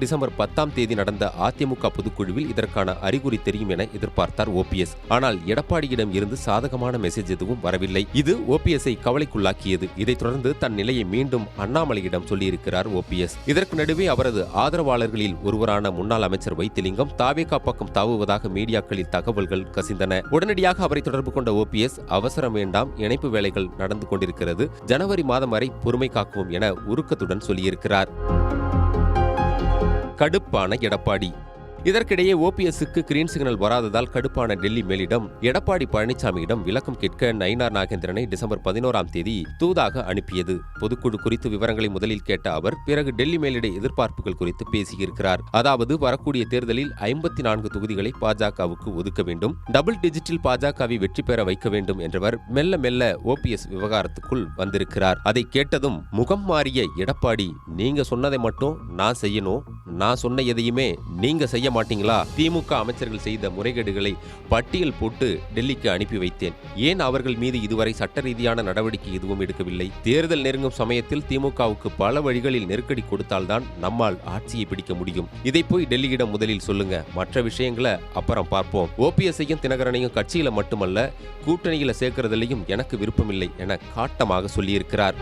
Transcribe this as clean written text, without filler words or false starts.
December 10ஆம் தேதி நடந்த அதிமுக பொதுக்குழுவில் இதற்கான அறிகுறி தெரியும் என எதிர்பார்த்தார் ஓபிஎஸ். ஆனால் எடப்பாடியிடம் இருந்து சாதகமான மெசேஜ் எதுவும் வரவில்லை. இது ஓபிஎஸ்ஐ கவலைக்குள்ளாக்கியது. இதைத் தொடர்ந்து தன் நிலையை மீண்டும் அண்ணாமலையிடம் சொல்லியிருக்கிறார் ஓபிஎஸ். இதற்கு நடுவே அவரது ஆதரவாளர்களில் ஒருவரான முன்னாள் அமைச்சர் வைத்திலிங்கம் தாவேகா பக்கம் தாவுவதாக மீடியாக்களில் தகவல்கள் கசிந்தன. உடனடியாக அவரை தொடர்பு கொண்ட ஓபிஎஸ், அவசரம் வேண்டாம், இணைப்பு வேலைகள் நடந்து கொண்டிருக்கிறது, ஜனவரி மாதம் வரை பொறுமை காக்குவோம் என உருக்கத்துடன் சொல்லியிருக்கிறார். கடுப்பான எடப்பாடி. இதற்கிடையே ஓபிஎஸ்க்கு கிரீன் சிக்னல் வராததால் கடுப்பான டெல்லி மேலிடம் எடப்பாடி பழனிசாமியிடம் விளக்கம் கேட்க நயினார் நாகேந்திரனை டிசம்பர் 11ஆம் தேதி தூதாக அனுப்பியது. பொதுக்குழு குறித்து விவரங்களை முதலில் கேட்ட அவர் பிறகு டெல்லி மேலிட எதிர்பார்ப்புகள் குறித்து பேசியிருக்கிறார். அதாவது வரக்கூடிய தேர்தலில் 54 தொகுதிகளை பாஜகவுக்கு ஒதுக்க வேண்டும், டபுள் டிஜிட்டில் பாஜகவை வெற்றி பெற வைக்க வேண்டும் என்றவர் மெல்ல மெல்ல ஓபிஎஸ் விவகாரத்துக்குள் வந்திருக்கிறார். அதை கேட்டதும் முகம் மாறிய எடப்பாடி, நீங்க சொன்னதை மட்டும் நான் செய்யணும், நான் சொன்ன எதையுமே நீங்க செய்ய மாட்டீங்களா? திமுக அமைச்சர்கள் செய்த முறைகேடுகளை பட்டியல் போட்டு டெல்லிக்கு அனுப்பி வைத்தேன். ஏன் அவர்கள் மீது இதுவரை சட்ட ரீதியான நடவடிக்கை எதுவும் எடுக்கவில்லை? தேர்தல் நெருங்கும் சமயத்தில் திமுகவுக்கு பல வழிகளில் நெருக்கடி கொடுத்தால்தான் நம்மால் ஆட்சியை பிடிக்க முடியும். இதை போய் டெல்லியிடம் முதலில் சொல்லுங்க, மற்ற விஷயங்களை அப்புறம் பார்ப்போம். ஓபிஎஸ்ஐயும் தினகரனையும் கட்சியில மட்டுமல்ல கூட்டணியில சேர்க்கிறதுலையும் எனக்கு விருப்பமில்லை என காட்டமாக சொல்லியிருக்கிறார்.